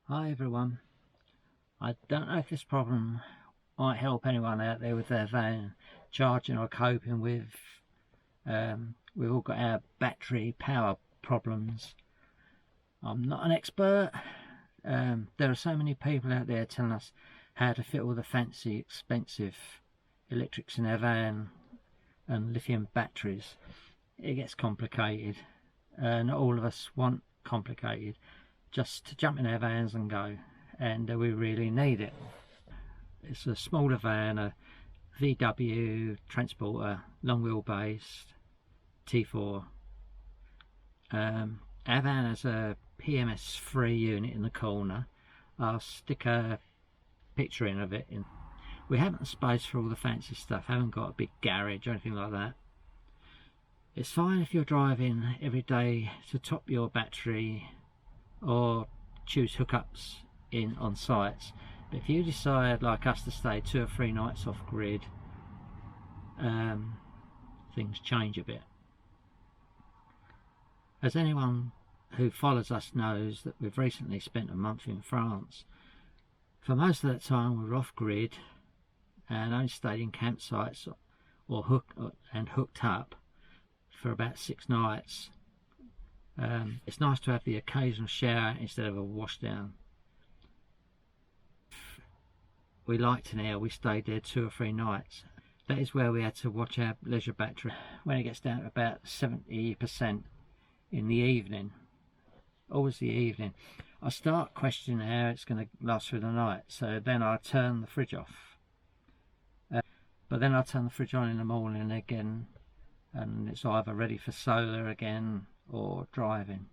Hi everyone. I don't know if this problem might help anyone out there with their van charging or coping with. We've all got our battery power problems. I'm not an expert. There are so many people out there telling us how to fit all the fancy, expensive electrics in our van and lithium batteries. It gets complicated. Not all of us want complicated. Just to jump in our vans and go, and we really need it. It's a smaller van, a VW Transporter, long wheelbase, T4. Our van has a PMS free unit in the corner. I'll stick a picture in of it. We haven't space for all the fancy stuff, haven't got a big garage or anything like that. It's fine if you're driving every day to top your battery or choose hookups in on sites, but if you decide like us to stay 2 or 3 nights off grid, things change a bit. As anyone who follows us knows, that we've recently spent a month in France. For most of that time we were off grid and only stayed in campsites or hooked up for about 6 nights. It's nice to have the occasional shower instead of a wash down. We liked an air, we stayed there 2 or 3 nights. That is where we had to watch our leisure battery when it gets down to about 70% in the evening. Always the evening. I start questioning how it's going to last through the night, so then I turn the fridge off. But then I turn the fridge on in the morning again, and it's either ready for solar again or driving.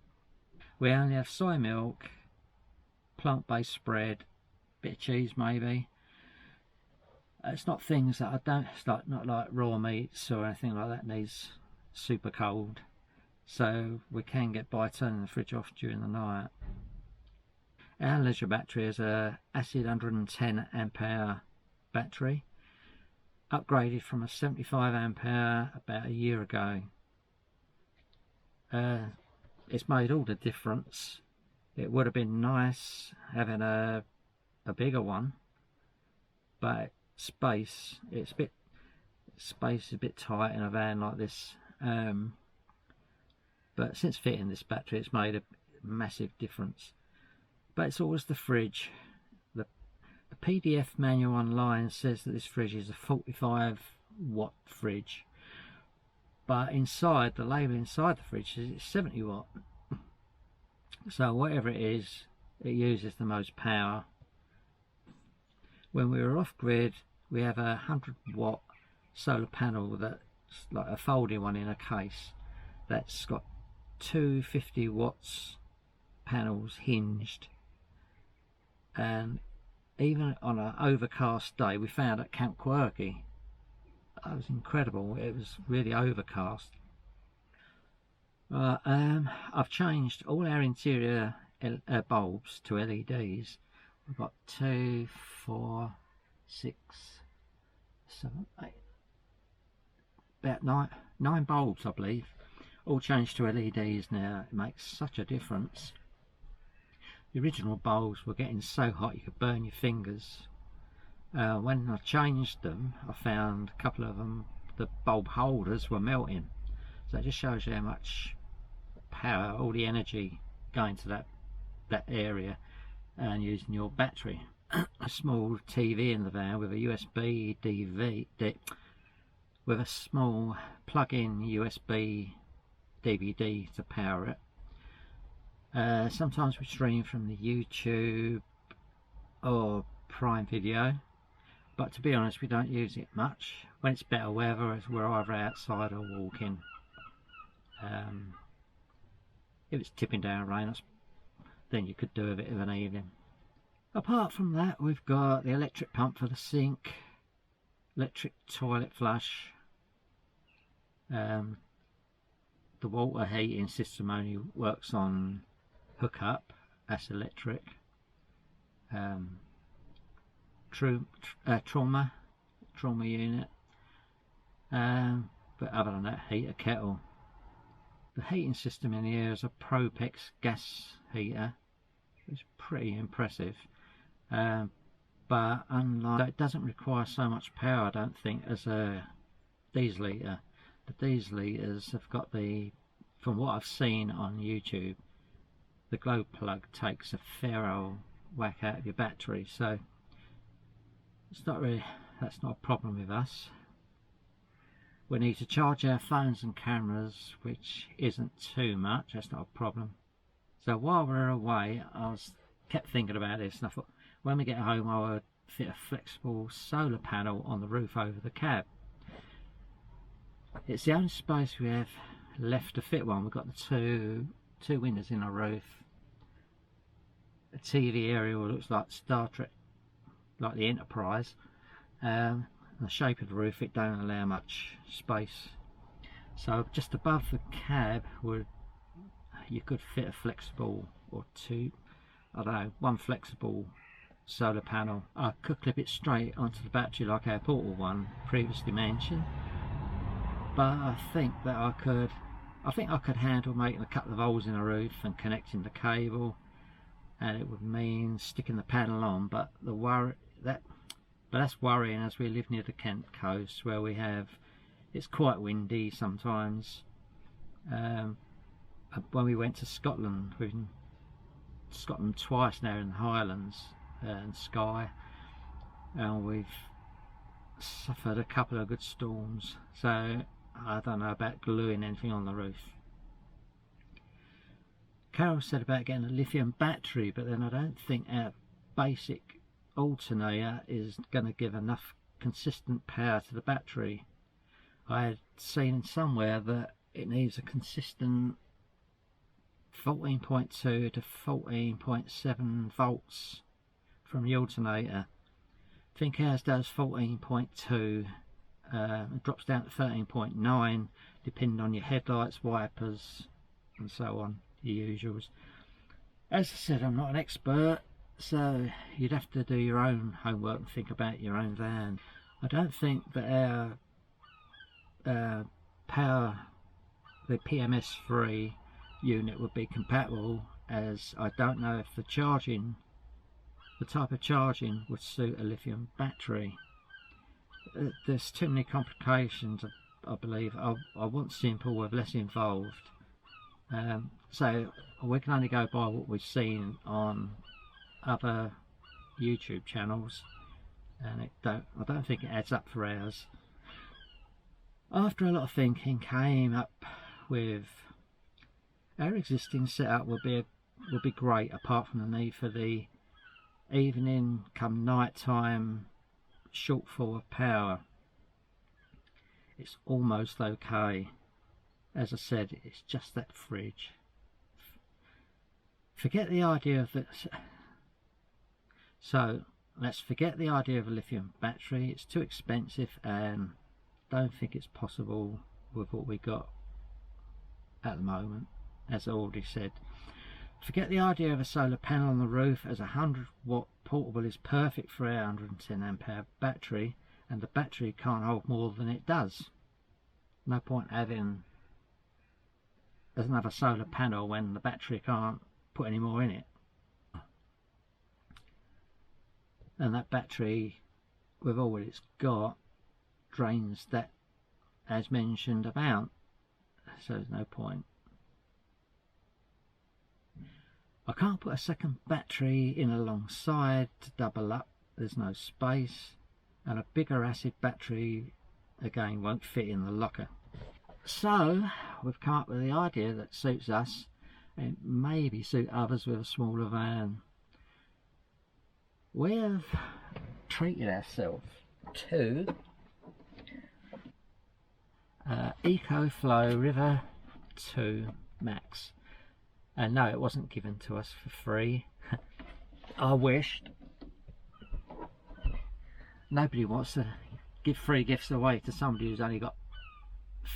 We only have soy milk, plant-based spread, bit of cheese maybe. It's not things that I don't, it's like not like raw meats or anything like that needs super cold, so we can get by turning the fridge off during the night. Our leisure battery is a acid 110 ampere battery, upgraded from a 75 ampere about a year ago. It's made all the difference. It would have been nice having a bigger one, but space is a bit tight in a van like this. But since fitting this battery, it's made a massive difference. But it's always the fridge. The PDF manual online says that this fridge is a 45 watt fridge, but inside, the label inside the fridge says it's 70 watt. So whatever it is, it uses the most power. When we were off grid, we have a 100 watt solar panel that's like a folding one in a case, that's got 2 50 watts panels hinged. And even on an overcast day, we found at Camp Quirky, that was incredible. It was really overcast. I've changed all our interior bulbs to LEDs. We've got 2, 4, 6, 7, 8, about 9 bulbs I believe, all changed to LEDs now. It makes such a difference. The original bulbs were getting so hot you could burn your fingers. When I changed them, I found a couple of them, the bulb holders were melting. So it just shows you how much power, all the energy going to that area and using your battery. A small TV in the van with a USB DVD, with a small plug-in USB DVD to power it. Sometimes we stream from the YouTube or Prime Video, but to be honest, we don't use it much. When it's better weather, we're either outside or walking. If it's tipping down rain, then you could do a bit of an evening. Apart from that, we've got the electric pump for the sink, electric toilet flush. The water heating system only works on hookup, that's electric. Trauma unit, but other than that, heater, kettle. The heating system in here is a Propex gas heater. It's pretty impressive. But unlike, it doesn't require so much power, I don't think, as a diesel eater. The diesel eaters have got the, from what I've seen on YouTube, the glow plug takes a fair old whack out of your battery, so it's not really, that's not a problem with us. We need to charge our phones and cameras, which isn't too much, that's not a problem. So while we're away, kept thinking about this, and I thought when we get home I would fit a flexible solar panel on the roof over the cab. It's the only space we have left to fit one. We've got the two windows in our roof, a TV area that looks like Star Trek, like the Enterprise. The shape of the roof, it don't allow much space, so just above the cab you could fit a flexible, or two, I don't know, one flexible solar panel. I could clip it straight onto the battery like our portable one previously mentioned, but I think I could handle making a couple of holes in the roof and connecting the cable, and it would mean sticking the panel on. But that's worrying, as we live near the Kent coast, where it's quite windy sometimes. When we went to Scotland, we've been to Scotland twice now, in the Highlands and Skye, and we've suffered a couple of good storms, so I don't know about gluing anything on the roof. Carol said about getting a lithium battery, but then I don't think our basic alternator is going to give enough consistent power to the battery. I had seen somewhere that it needs a consistent 14.2 to 14.7 volts from the alternator. I think ours does 14.2, it drops down to 13.9 depending on your headlights, wipers and so on, your usuals. As I said, I'm not an expert, so you'd have to do your own homework and think about your own van. I don't think that our the PMS3 unit would be compatible, as I don't know if the type of charging would suit a lithium battery. There's too many complications, I believe. I want simple with less involved, so we can only go by what we've seen on other YouTube channels, and I don't think it adds up for ours. After a lot of thinking, came up with our existing setup would be great, apart from the need for the evening come night time shortfall of power. It's almost okay. As I said, it's just that fridge. Forget the idea of this. So let's forget the idea of a lithium battery. It's too expensive, and don't think it's possible with what we got at the moment, as I already said. Forget the idea of a solar panel on the roof, as a 100-watt portable is perfect for our 110 amp hour battery, and the battery can't hold more than it does. No point having another solar panel when the battery can't put any more in it. And that battery, with all it's got, drains that, as mentioned, amount, so there's no point. I can't put a second battery in alongside to double up, there's no space, and a bigger acid battery again won't fit in the locker. So we've come up with the idea that suits us and maybe suit others with a smaller van. We've treated ourselves to EcoFlow River 2 Max, and no, it wasn't given to us for free. I wished. Nobody wants to give free gifts away to somebody who's only got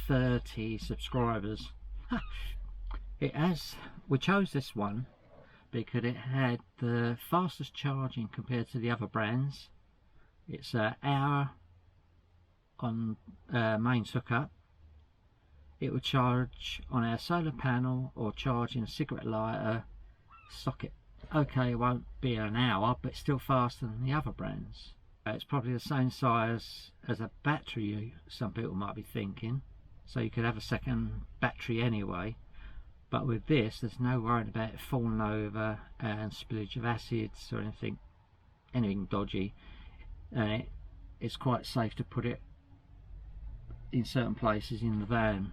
30 subscribers. We chose this one because it had the fastest charging compared to the other brands. It's an hour on mains hookup. It would charge on our solar panel or charge in a cigarette lighter socket. Okay, it won't be an hour, but still faster than the other brands. It's probably the same size as a battery, some people might be thinking, so you could have a second battery anyway. But with this, there's no worrying about it falling over and spillage of acids or anything dodgy, and it's quite safe to put it in certain places in the van.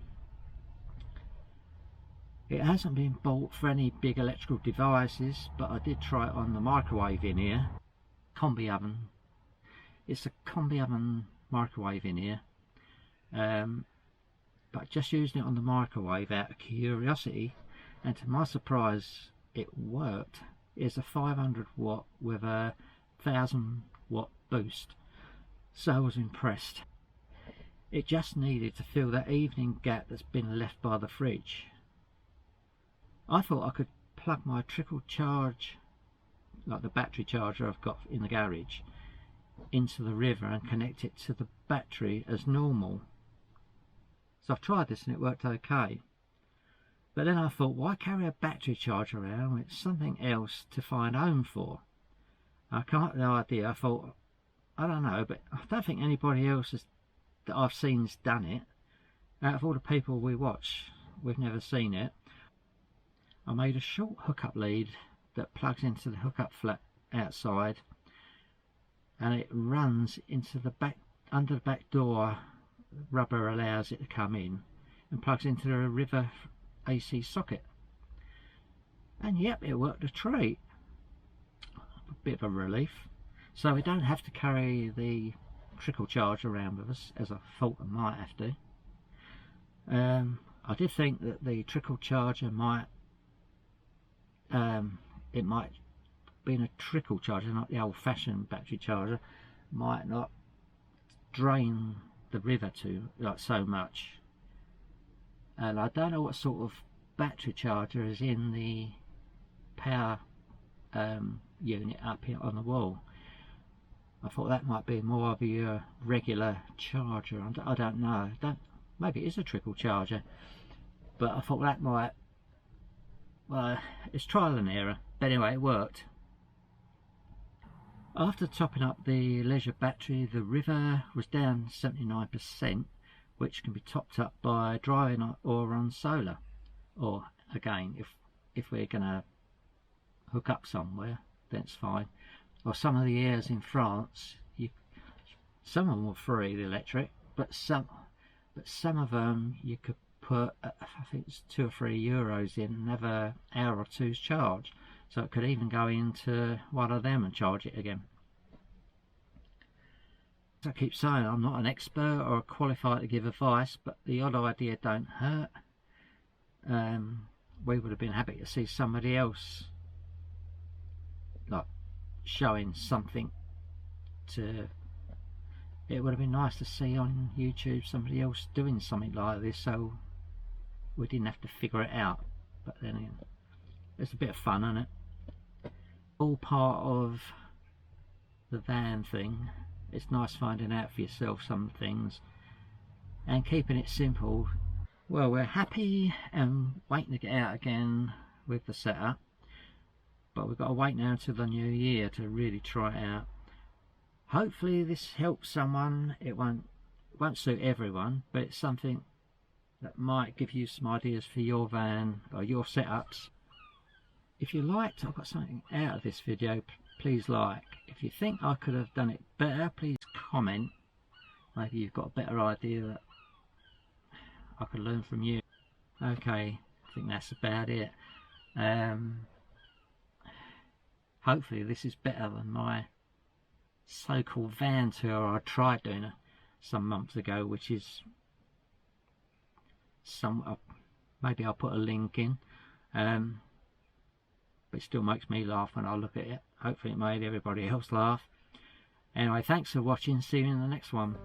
It hasn't been bought for any big electrical devices, but I did try it on the microwave in here. Combi oven. It's a combi oven microwave in here. But just using it on the microwave out of curiosity, and to my surprise it worked. It's a 500 watt with a 1000 watt boost, so I was impressed. It just needed to fill that evening gap that's been left by the fridge. I thought I could plug my trickle charge, like the battery charger I've got in the garage, into the river and connect it to the battery as normal. So I've tried this and it worked okay. But then I thought, why carry a battery charger around with something else to find home for? I can't no idea. I thought, I don't know, but I don't think anybody else that I've seen has done it. Out of all the people we watch, we've never seen it. I made a short hookup lead that plugs into the hookup flat outside, and it runs into the back, under the back door. Rubber allows it to come in, and plugs into the river AC socket. And yep, it worked a treat. A bit of a relief. So we don't have to carry the trickle charge around with us, as I thought I might have to. I did think that the trickle charger might it might being a trickle charger, not the old-fashioned battery charger, might not drain the river so much. And I don't know what sort of battery charger is in the power unit up here on the wall. I thought that might be more of your regular charger. I don't know. Maybe it is a trickle charger, but I thought that might. Well, it's trial and error. But anyway, it worked. After topping up the Leisure battery, the river was down 79%, which can be topped up by driving or on solar. Or again, if we're going to hook up somewhere, then it's fine. Or some of the airs in France, some of them were free, the electric, but some of them you could put, I think it's €2 or €3 in and have an hour or two's charge. So it could even go into one of them and charge it again. As I keep saying, I'm not an expert or qualified to give advice, but the odd idea don't hurt. We would have been happy to see somebody else like showing something to. It would have been nice to see on YouTube somebody else doing something like this, so we didn't have to figure it out. But then again, it's a bit of fun, isn't it? All part of the van thing. It's nice finding out for yourself some things and keeping it simple. Well, we're happy and waiting to get out again with the setup, but we've got to wait now until the new year to really try it out. Hopefully this helps someone. It won't suit everyone, but it's something that might give you some ideas for your van or your setups. If you liked or got something out of this video, please like. If you think I could have done it better, please comment. Maybe you've got a better idea that I could learn from you. Okay, I think that's about it. Hopefully this is better than my so-called van tour I tried doing some months ago, which is maybe I'll put a link in, but it still makes me laugh when I look at it. Hopefully it made everybody else laugh. Anyway, thanks for watching. See you in the next one.